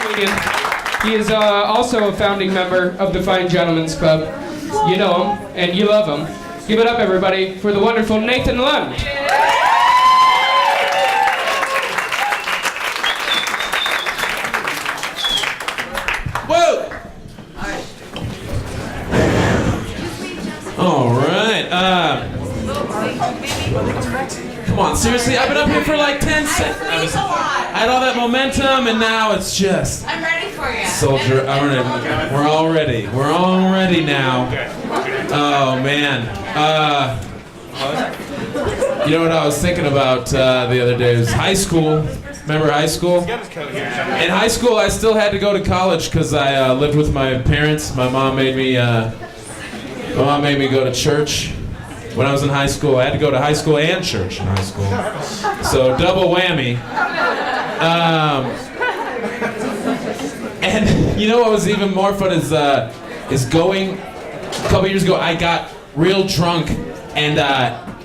comedian. He is also a founding member of the Fine Gentlemen's Club. You know him, and you love him. Give it up, everybody, for the wonderful Nathan Lund. Whoa! All right. Come on, seriously, I've been up here for like 10 seconds. I had all that momentum, and now it's just. I'm ready for you. Soldier, we're all ready. We're all ready now. Oh man. You know what I was thinking about the other day was high school. Remember high school? In high school, I still had to go to college because I lived with my parents. My mom made me go to church. When I was in high school, I had to go to high school and church in high school. So double whammy. And you know what was even more fun is going. A couple years ago, I got real drunk and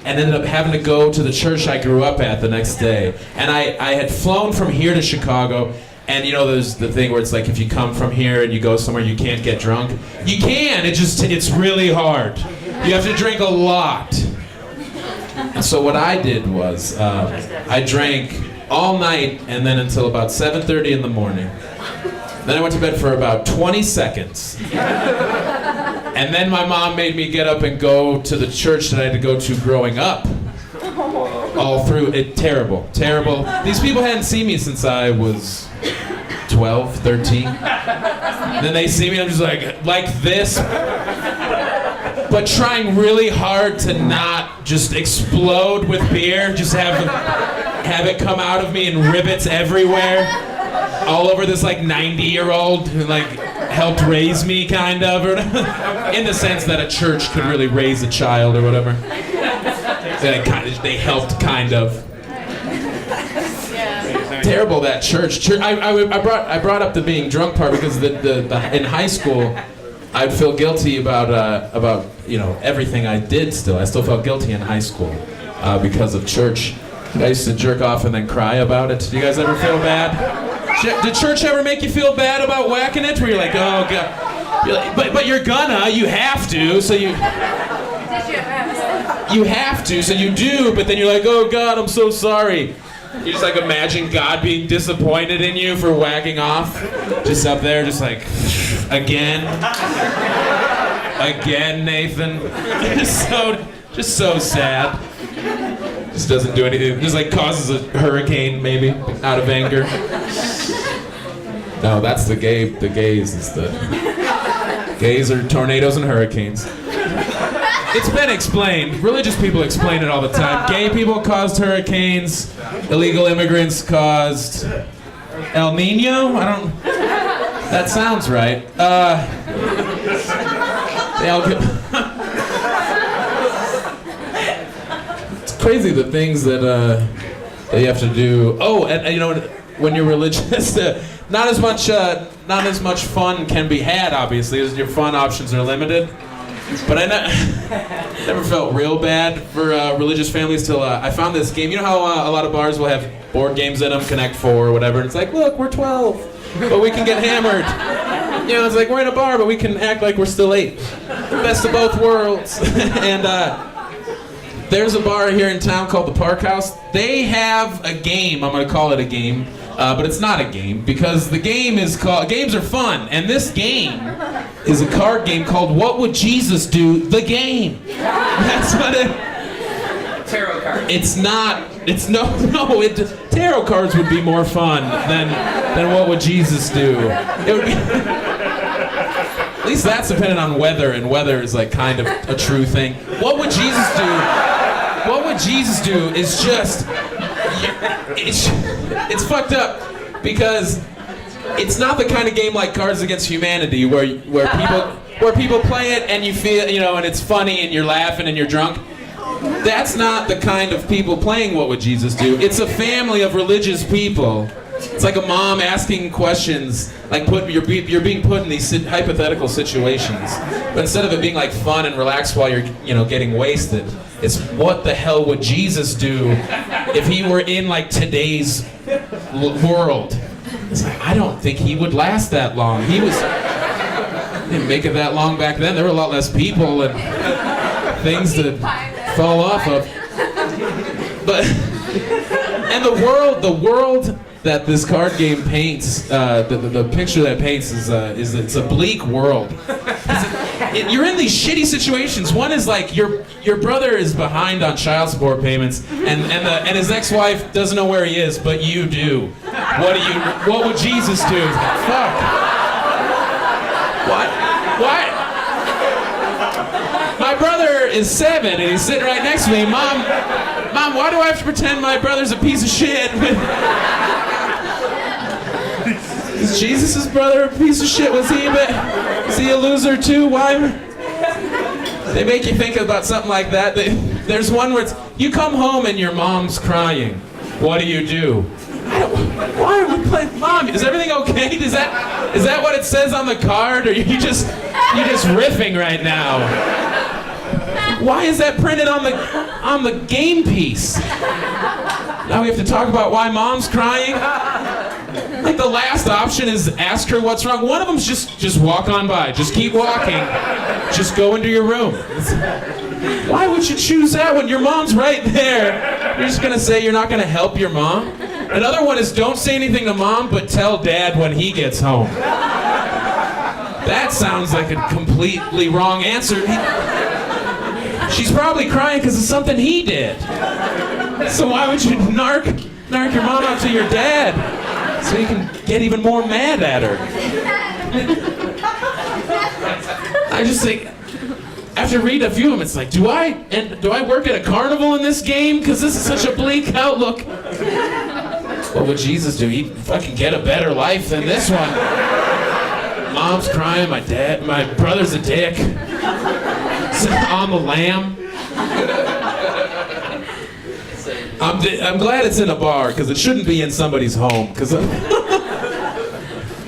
ended up having to go to the church I grew up at the next day. And I had flown from here to Chicago. And you know, there's the thing where it's like if you come from here and you go somewhere you can't get drunk. You can. It's really hard. You have to drink a lot. And so what I did was I drank all night and then until about 7:30 in the morning. Then I went to bed for about 20 seconds. And then my mom made me get up and go to the church that I had to go to growing up. All through it. Terrible. These people hadn't seen me since I was 12, 13. Then they see me, I'm just like this. But trying really hard to not just explode with beer, just have it come out of me in rivets everywhere. All over this like 90-year-old who like helped raise me kind of, or in the sense that a church could really raise a child or whatever. They helped kind of. Terrible that church. I brought up the being drunk part because in high school I'd feel guilty about everything I did. I still felt guilty in high school because of church. I used to jerk off and then cry about it. Do you guys ever feel bad? Did church ever make you feel bad about whacking it? Where you're like, oh god, but you have to, so you have to, so you do, but then you're like, oh god, I'm so sorry. You just like imagine God being disappointed in you for whacking off, just up there, just like, again, Nathan, just so sad. Just doesn't do anything. Just like causes a hurricane, maybe, out of anger. No, that's the gays. It's the gays are tornadoes and hurricanes. It's been explained. Religious people explain it all the time. Gay people caused hurricanes. Illegal immigrants caused El Nino. That sounds right. They all get. Crazy the things that you have to do. Oh, and you know, when you're religious, not as much fun can be had, obviously, as your fun options are limited. But I never felt real bad for religious families till I found this game. You know how a lot of bars will have board games in them, Connect 4 or whatever. And it's like, look, we're 12, but we can get hammered. You know, it's like we're in a bar, but we can act like we're still 8. Best of both worlds. And there's a bar here in town called the Park House. They have a game. I'm going to call it a game, but it's not a game because the game is called. Games are fun, and this game is a card game called "What Would Jesus Do?" The game. That's what it. Tarot cards. It's not. It's no. Tarot cards would be more fun than "What Would Jesus Do?" It would be. At least that's dependent on weather, and weather is like kind of a true thing. What would Jesus do? What would Jesus do is just, it's fucked up because it's not the kind of game like Cards Against Humanity where people play it and you feel, you know, and it's funny and you're laughing and you're drunk. That's not the kind of people playing What Would Jesus Do? It's a family of religious people. It's like a mom asking questions, like you're being put in these hypothetical situations. But instead of it being like fun and relaxed while you're, you know, getting wasted, it's what the hell would Jesus do if he were in like today's world? It's like, I don't think he would last that long. He didn't make it that long back then. There were a lot less people and things to fall off of. But and the world that this card game paints, the picture that it paints is it's a bleak world. You're in these shitty situations. One is like your brother is behind on child support payments, and his ex-wife doesn't know where he is, but you do. What would Jesus do? Fuck. What? My brother is 7 and he's sitting right next to me. Mom, why do I have to pretend my brother's a piece of shit? Is Jesus' brother a piece of shit? Was he a loser too? Why? They make you think about something like that. There's one where you come home and your mom's crying. What do? Why are we playing? Mom, is everything okay? Is that what it says on the card, or you just riffing right now? Why is that printed on the game piece? Now we have to talk about why mom's crying. Like the last option is ask her what's wrong. One of them's just walk on by. Just keep walking. Just go into your room. Why would you choose that when your mom's right there? You're just gonna say you're not gonna help your mom? Another one is don't say anything to mom, but tell dad when he gets home. That sounds like a completely wrong answer. She's probably crying because of something he did. So why would you narc your mom out to your dad? So you can get even more mad at her. I just think, after reading a few of them, it's like, do I work at a carnival in this game? Because this is such a bleak outlook. What would Jesus do? He'd fucking get a better life than this one. Mom's crying, my brother's a dick. On the lamb. I'm glad it's in a bar, because it shouldn't be in somebody's home.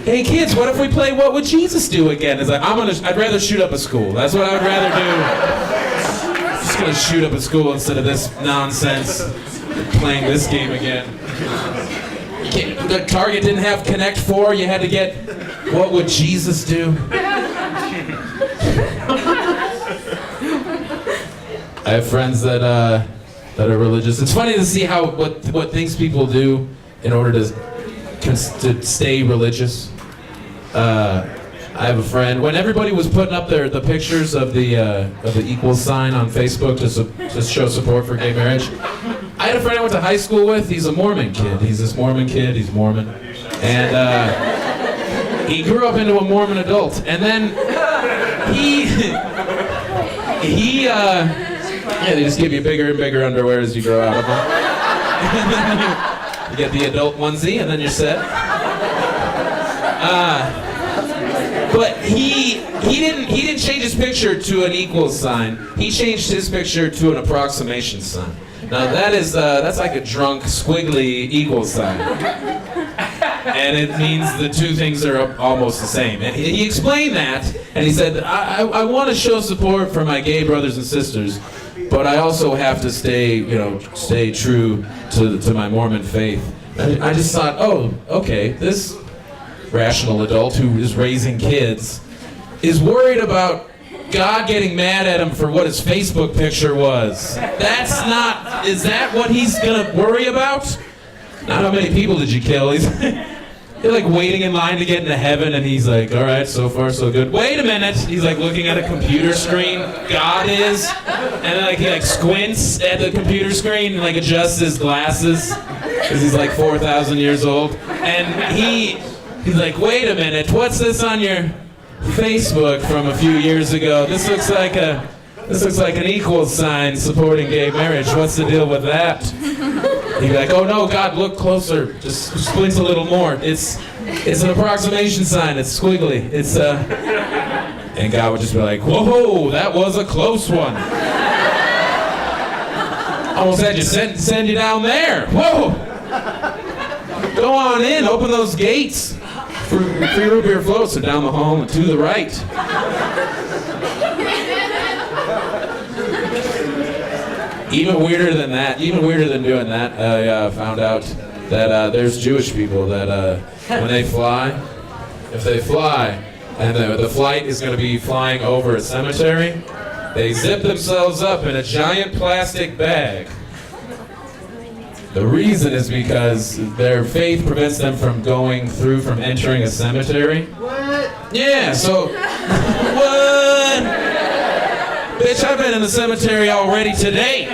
Hey kids, what if we play What Would Jesus Do again? It's like, I'd rather shoot up a school. That's what I would rather do. I'm just gonna shoot up a school instead of this nonsense, playing this game again. The Target didn't have Connect 4, you had to get What Would Jesus Do? I have friends that are religious. It's funny to see what things people do in order to stay religious. I have a friend. When everybody was putting up the pictures of the equal sign on Facebook to show support for gay marriage, I had a friend I went to high school with. He's a Mormon kid. He's this Mormon kid. He's Mormon, and he grew up into a Mormon adult. And then they just give you bigger and bigger underwear as you grow out of them. You get the adult onesie, and then you're set. But he didn't change his picture to an equal sign. He changed his picture to an approximation sign. Now that's like a drunk squiggly equal sign, and it means the two things are almost the same. And he explained that, and he said, I want to show support for my gay brothers and sisters, but I also have to stay true to my Mormon faith. And I just thought, oh, okay, this rational adult who is raising kids is worried about God getting mad at him for what his Facebook picture was. Is that what he's gonna worry about? Not how many people did you kill. They're like waiting in line to get into heaven, and he's like, all right, so far so good. Wait a minute. He's like looking at a computer screen. God is. And then he squints at the computer screen and adjusts his glasses because he's like 4,000 years old. And he's like, wait a minute, what's this on your Facebook from a few years ago? This looks like an equal sign supporting gay marriage. What's the deal with that? He'd be like, oh no, God, look closer. Just squint a little more. It's an approximation sign. It's squiggly. And God would just be like, whoa, that was a close one. Almost had you send you down there. Whoa. Go on in, open those gates. Free root beer floats are down the hall and to the right. Even weirder than doing that, I found out that there's Jewish people that when they fly, if they fly, and the flight is going to be flying over a cemetery, they zip themselves up in a giant plastic bag. The reason is because their faith prevents them from entering a cemetery. What? Yeah, so, what? Bitch, I've been in the cemetery already today.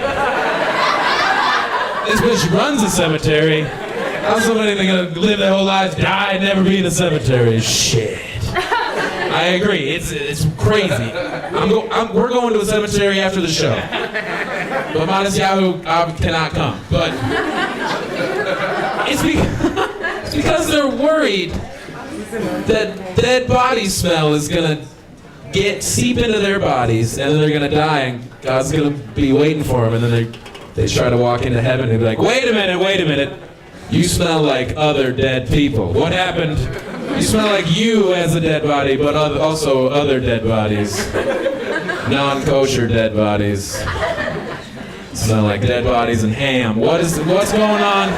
This bitch runs a cemetery. How's somebody gonna live their whole lives, die, and never be in a cemetery? Shit. I agree, it's crazy. We're going to a cemetery after the show. But Modest Yahoo cannot come. But it's because they're worried that dead body smell is gonna seep into their bodies, and then they're gonna die, and God's gonna be waiting for them, and then they try to walk into heaven and be like, wait a minute, you smell like other dead people. What happened? You smell like you as a dead body, but also other dead bodies. Non-kosher dead bodies. Smell like dead bodies and ham. What's going on?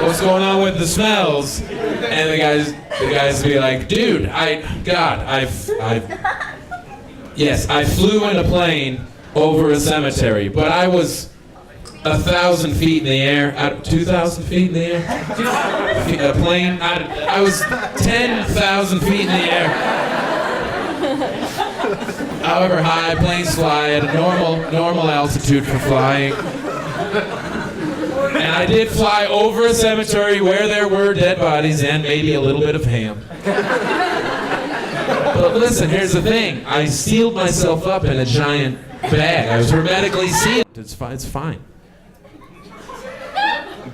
What's going on with the smells? And the guys be like, dude, I flew in a plane over a cemetery, but I was 1,000 feet in the air, 2,000 feet in the air, a plane. I was 10,000 feet in the air. However high planes fly at a normal altitude for flying. And I did fly over a cemetery where there were dead bodies and maybe a little bit of ham. But listen, here's the thing. I sealed myself up in a giant bag. I was hermetically sealed. It's fine.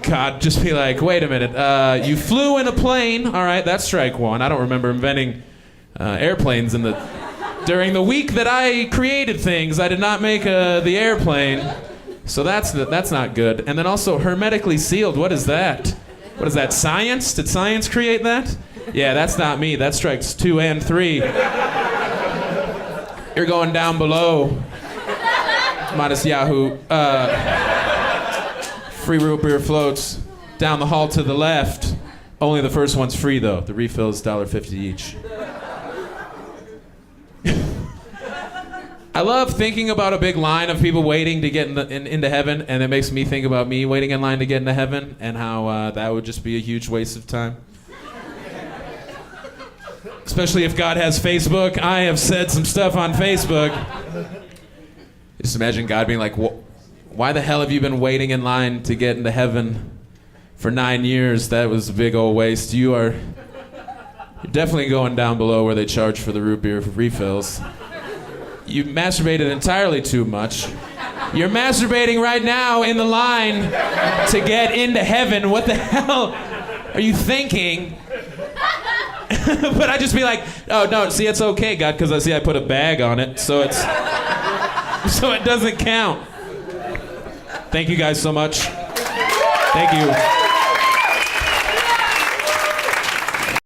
God, just be like, wait a minute. You flew in a plane. All right, that's strike one. I don't remember inventing airplanes during the week that I created things. I did not make the airplane. So that's not good. And then also hermetically sealed. What is that? What is that, science? Did science create that? Yeah, that's not me. That strikes 2 and 3. You're going down below. Modest Yahoo. Free root beer floats down the hall to the left. Only the first one's free, though. The refill is $1.50 each. I love thinking about a big line of people waiting to get into heaven, and it makes me think about me waiting in line to get into heaven, and how that would just be a huge waste of time. Especially if God has Facebook. I have said some stuff on Facebook. Just imagine God being like, why the hell have you been waiting in line to get into heaven for 9 years? That was a big old waste. You're definitely going down below where they charge for the root beer refills. You masturbated entirely too much. You're masturbating right now in the line to get into heaven. What the hell are you thinking? But I'd just be like, oh no, see, it's okay, God, because I put a bag on it, so it doesn't count. Thank you guys so much. Thank you.